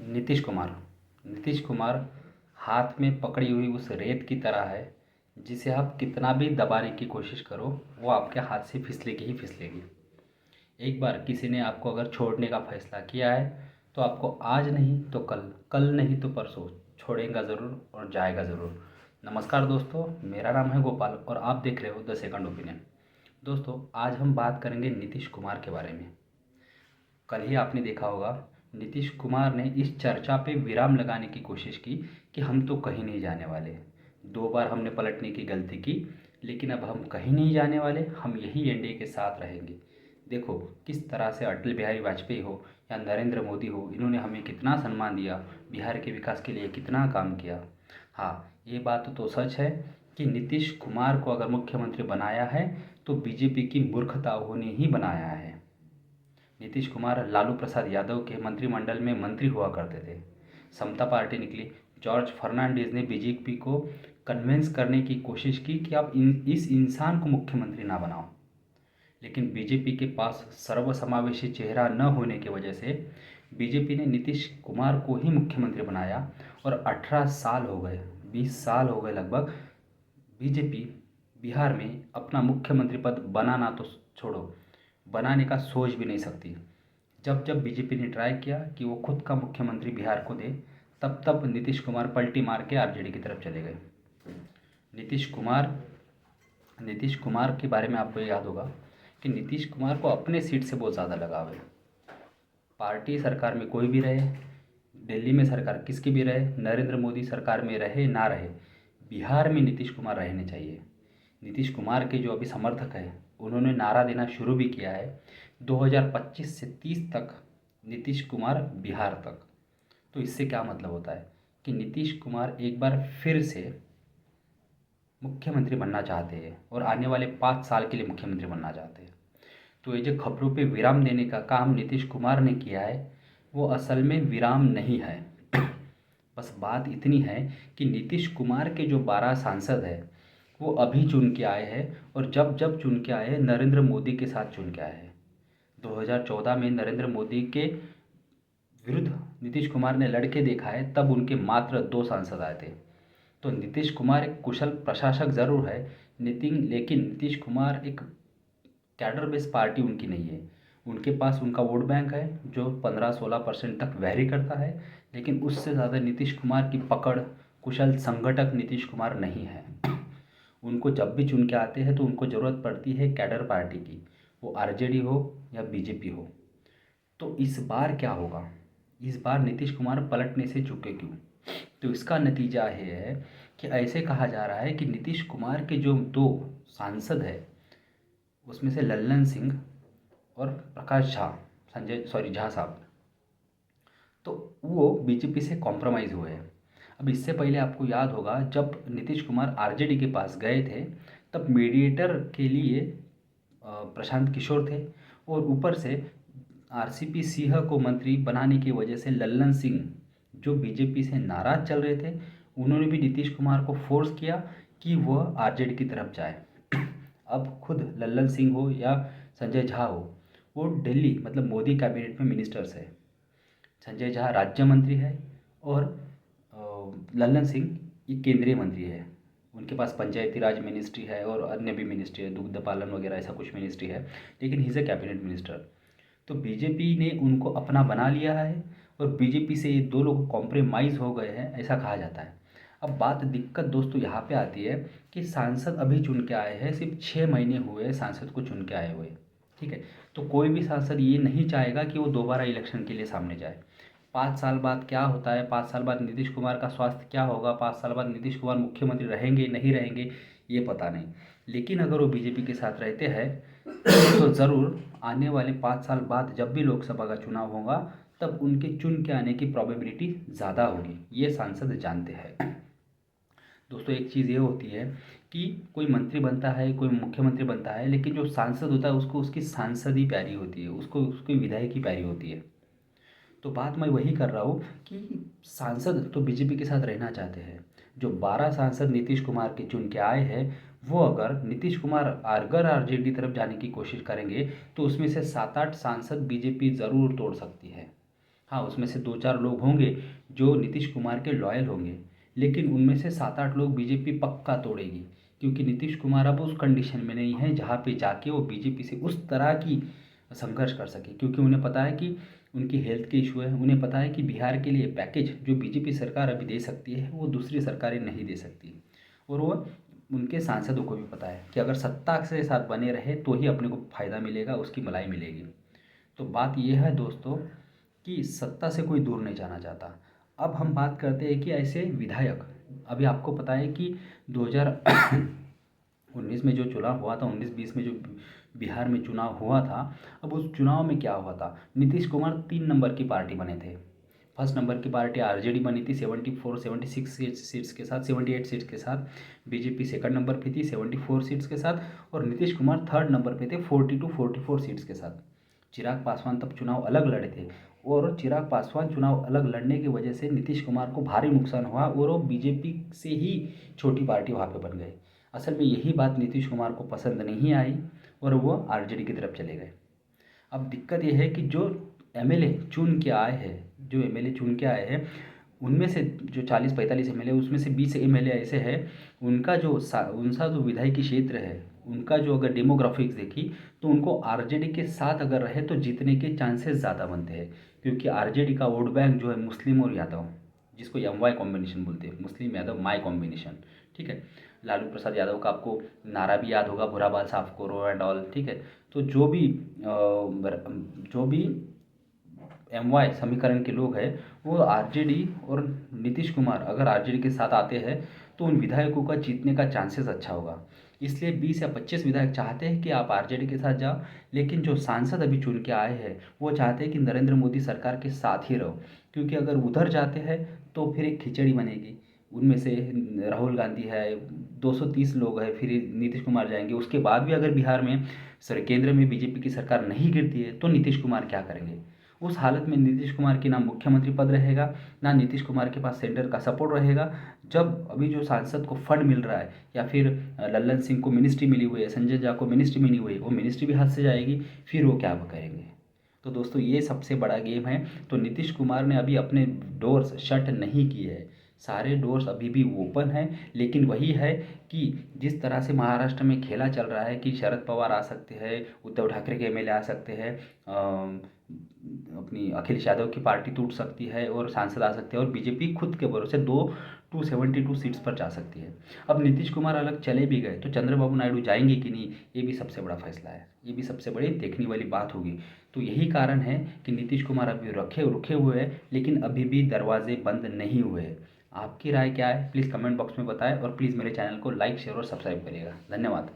नीतीश कुमार हाथ में पकड़ी हुई उस रेत की तरह है जिसे आप कितना भी दबाने की कोशिश करो वो आपके हाथ से फिसलेगी ही फिसलेगी। एक बार किसी ने आपको अगर छोड़ने का फैसला किया है तो आपको आज नहीं तो कल, कल नहीं तो परसों छोड़ेगा ज़रूर और जाएगा ज़रूर। नमस्कार दोस्तों, मेरा नाम है गोपाल और आप देख रहे हो द सेकंड ओपिनियन। दोस्तों, आज हम बात करेंगे नीतीश कुमार के बारे में। कल ही आपने देखा होगा, नीतीश कुमार ने इस चर्चा पे विराम लगाने की कोशिश की कि हम तो कहीं नहीं जाने वाले। 2 बार हमने पलटने की गलती की, लेकिन अब हम कहीं नहीं जाने वाले, हम यही एनडीए के साथ रहेंगे। देखो किस तरह से अटल बिहारी वाजपेयी हो या नरेंद्र मोदी हो, इन्होंने हमें कितना सम्मान दिया, बिहार के विकास के लिए कितना काम किया। हाँ, ये बात तो सच है कि नीतीश कुमार को अगर मुख्यमंत्री बनाया है तो बीजेपी की मूर्खता ने ही बनाया है। नीतीश कुमार लालू प्रसाद यादव के मंत्रिमंडल में मंत्री हुआ करते थे। समता पार्टी निकली, जॉर्ज फर्नांडिस ने बीजेपी को कन्विंस करने की कोशिश की कि आप इस इंसान को मुख्यमंत्री ना बनाओ, लेकिन बीजेपी के पास सर्वसमावेशी चेहरा न होने की वजह से बीजेपी ने नीतीश कुमार को ही मुख्यमंत्री बनाया और 18 साल हो गए, 20 साल हो गए लगभग, बीजेपी बिहार में अपना मुख्यमंत्री पद बनाना तो छोड़ो, बनाने का सोच भी नहीं सकती। जब जब बीजेपी ने ट्राई किया कि वो खुद का मुख्यमंत्री बिहार को दे, तब तब नीतीश कुमार पलटी मार के आरजेडी की तरफ चले गए। नीतीश कुमार नीतीश कुमार के बारे में आपको याद होगा कि नीतीश कुमार को अपने सीट से बहुत ज़्यादा लगाव है। पार्टी सरकार में कोई भी रहे, दिल्ली में सरकार किसकी भी रहे, नरेंद्र मोदी सरकार में रहे ना रहे, बिहार में नीतीश कुमार रहने चाहिए। नीतीश कुमार के जो अभी समर्थक हैं, उन्होंने नारा देना शुरू भी किया है 2025 से 30 तक नीतीश कुमार बिहार तक। तो इससे क्या मतलब होता है कि नीतीश कुमार एक बार फिर से मुख्यमंत्री बनना चाहते हैं और आने वाले 5 साल के लिए मुख्यमंत्री बनना चाहते हैं। तो ये जो खबरों पे विराम देने का काम नीतीश कुमार ने किया है, वो असल में विराम नहीं है। बस बात इतनी है कि नीतीश कुमार के जो 12 सांसद हैं वो अभी चुन के आए हैं, और जब जब चुन के आए हैं नरेंद्र मोदी के साथ चुन के आए हैं। 2014 में नरेंद्र मोदी के विरुद्ध नीतीश कुमार ने लड़के देखा है, तब उनके मात्र 2 सांसद आए थे। तो नीतीश कुमार एक कुशल प्रशासक ज़रूर है, लेकिन नीतीश कुमार एक कैडर बेस पार्टी उनकी नहीं है। उनके पास उनका वोट बैंक है जो 15-16% तक वैरी करता है, लेकिन उससे ज़्यादा नीतीश कुमार की पकड़, कुशल संगठक नीतीश कुमार नहीं है। उनको जब भी चुन के आते हैं तो उनको ज़रूरत पड़ती है कैडर पार्टी की, वो आरजेडी हो या बीजेपी हो। तो इस बार क्या होगा, इस बार नीतीश कुमार पलटने से चूके क्यों? तो इसका नतीजा ये है कि ऐसे कहा जा रहा है कि नीतीश कुमार के जो 2 सांसद हैं, उसमें से लल्लन सिंह और प्रकाश झा, झा साहब, तो वो बीजेपी से कॉम्प्रोमाइज़ हुए हैं। अब इससे पहले आपको याद होगा, जब नीतीश कुमार आरजेडी के पास गए थे तब मीडिएटर के लिए प्रशांत किशोर थे, और ऊपर से आरसीपी सिंह को मंत्री बनाने की वजह से लल्लन सिंह, जो बीजेपी से नाराज़ चल रहे थे, उन्होंने भी नीतीश कुमार को फोर्स किया कि वह आरजेडी की तरफ जाए। अब खुद लल्लन सिंह हो या संजय झा हो, वो दिल्ली मतलब मोदी कैबिनेट में मिनिस्टर्स है। संजय झा राज्य मंत्री है और लल्लन सिंह ये केंद्रीय मंत्री है। उनके पास पंचायती राज मिनिस्ट्री है और अन्य भी मिनिस्ट्री है, दुग्ध पालन वगैरह ऐसा कुछ मिनिस्ट्री है, लेकिन he is a cabinet minister. तो बीजेपी ने उनको अपना बना लिया है और बीजेपी से ये 2 लोग कॉम्प्रोमाइज़ हो गए हैं, ऐसा कहा जाता है। अब बात दिक्कत दोस्तों यहाँ पे आती है कि सांसद अभी चुन के आए हैं, सिर्फ 6 महीने हुए हैं सांसद को चुन के आए हुए, ठीक है। तो कोई भी सांसद ये नहीं चाहेगा कि वो दोबारा इलेक्शन के लिए सामने जाए। 5 साल बाद क्या होता है, 5 साल बाद नीतीश कुमार का स्वास्थ्य क्या होगा, 5 साल बाद नीतीश कुमार मुख्यमंत्री रहेंगे नहीं रहेंगे, ये पता नहीं। लेकिन अगर वो बीजेपी के साथ रहते हैं तो ज़रूर आने वाले 5 साल बाद जब भी लोकसभा का चुनाव होगा, तब उनके चुन के आने की प्रोबेबिलिटी ज़्यादा होगी, ये सांसद जानते हैं। दोस्तों, एक चीज़ ये होती है कि कोई मंत्री बनता है, कोई मुख्यमंत्री बनता है, लेकिन जो सांसद होता है उसको उसकी सांसद ही प्यारी होती है, उसको उसकी विधायक ही प्यारी होती है। तो बात मैं वही कर रहा हूँ कि सांसद तो बीजेपी के साथ रहना चाहते हैं। जो 12 सांसद नीतीश कुमार के चुन के आए हैं, वो अगर नीतीश कुमार अगर आरजेडी तरफ जाने की कोशिश करेंगे तो उसमें से 7-8 सांसद बीजेपी ज़रूर तोड़ सकती है। हाँ, उसमें से 2-4 लोग होंगे जो नीतीश कुमार के लॉयल होंगे, लेकिन उनमें से 7-8 लोग बीजेपी पक्का तोड़ेगी, क्योंकि नीतीश कुमार अब उस कंडीशन में नहीं है जहाँ पे जाके वो बीजेपी से उस तरह की संघर्ष कर सके, क्योंकि उन्हें पता है कि उनकी हेल्थ के इशू है। उन्हें पता है कि बिहार के लिए पैकेज जो बीजेपी सरकार अभी दे सकती है वो दूसरी सरकारें नहीं दे सकती, और वो उनके सांसदों को भी पता है कि अगर सत्ता के साथ बने रहे तो ही अपने को फ़ायदा मिलेगा, उसकी मलाई मिलेगी। तो बात यह है दोस्तों कि सत्ता से कोई दूर नहीं जाना चाहता। अब हम बात करते हैं कि ऐसे विधायक, अभी आपको पता है कि 2019 में जो चुनाव हुआ था, 19-20 में जो बिहार में चुनाव हुआ था, अब उस चुनाव में क्या हुआ था, नीतीश कुमार 3 नंबर की पार्टी बने थे। फर्स्ट नंबर की पार्टी आरजेडी बनी थी 74-76 सीट्स के साथ, 78 सीट्स के साथ। बीजेपी सेकंड नंबर पे थी 74 सीट्स के साथ, और नीतीश कुमार थर्ड नंबर पे थे 42-44 सीट्स के साथ। चिराग पासवान तब चुनाव अलग लड़े थे, और चिराग पासवान चुनाव अलग लड़ने की वजह से नीतीश कुमार को भारी नुकसान हुआ, और वो बीजेपी से ही छोटी पार्टी वहाँ पे बन गई। असल में यही बात नीतीश कुमार को पसंद नहीं आई, और वो आरजेडी की तरफ चले गए। अब दिक्कत यह है कि जो एमएलए चुन के आए हैं, जो एमएलए चुन के आए हैं, उनमें से जो 40-45 एमएलए, उसमें से 20 एमएलए ऐसे हैं, उनका जो विधायकी क्षेत्र है, उनका जो अगर डेमोग्राफिक्स देखी तो उनको आरजेडी के साथ अगर रहे तो जीतने के चांसेस ज़्यादा बनते हैं, क्योंकि आरजेडी का वोट बैंक जो है मुस्लिम और यादव, जिसको एम वाई कॉम्बिनेशन बोलते हैं, मुस्लिम यादव माई कॉम्बिनेशन, ठीक है। लालू प्रसाद यादव का आपको नारा भी याद होगा, बुरा बाल साफ करो एंड ऑल, ठीक है। तो जो भी एम वाई समीकरण के लोग हैं, वो आरजेडी और नीतीश कुमार अगर आरजेडी के साथ आते हैं तो उन विधायकों का जीतने का चांसेस अच्छा होगा। इसलिए 20 या 25 विधायक चाहते हैं कि आप आरजेडी के साथ जाओ, लेकिन जो सांसद अभी चुन के आए हैं वो चाहते हैं कि नरेंद्र मोदी सरकार के साथ ही रहो, क्योंकि अगर उधर जाते हैं तो फिर एक खिचड़ी बनेगी। उनमें से राहुल गांधी है, 230 लोग हैं, फिर नीतीश कुमार जाएंगे, उसके बाद भी अगर बिहार में केंद्र में बीजेपी की सरकार नहीं गिरती है तो नीतीश कुमार क्या करेंगे। उस हालत में नीतीश कुमार की ना मुख्यमंत्री पद रहेगा, ना नीतीश कुमार के पास सेंटर का सपोर्ट रहेगा। जब अभी जो सांसद को फंड मिल रहा है, या फिर लल्लन सिंह को मिनिस्ट्री मिली हुई है, संजय झा को मिनिस्ट्री मिली हुई है, वो मिनिस्ट्री भी हाथ से जाएगी, फिर वो क्या करेंगे। तो दोस्तों ये सबसे बड़ा गेम है। तो नीतीश कुमार ने अभी अपने डोर्स शट नहीं किए हैं, सारे डोर्स अभी भी ओपन हैं। लेकिन वही है कि जिस तरह से महाराष्ट्र में खेला चल रहा है कि शरद पवार आ सकते हैं, उद्धव ठाकरे के एमएलए आ सकते हैं, अपनी अखिलेश यादव की पार्टी टूट सकती है और सांसद आ सकते हैं, और बीजेपी खुद के भरोसे 272 सीट्स पर जा सकती है। अब नीतीश कुमार अलग चले भी गए तो चंद्रबाबू नायडू जाएंगे कि नहीं, ये भी सबसे बड़ा फैसला है, ये भी सबसे बड़ी देखने वाली बात होगी। तो यही कारण है कि नीतीश कुमार अभी रुके हुए हैं, लेकिन अभी भी दरवाजे बंद नहीं हुए हैं। आपकी राय क्या है, प्लीज़ कमेंट बॉक्स में बताएं, और प्लीज़ मेरे चैनल को लाइक शेयर और सब्सक्राइब करिएगा। धन्यवाद।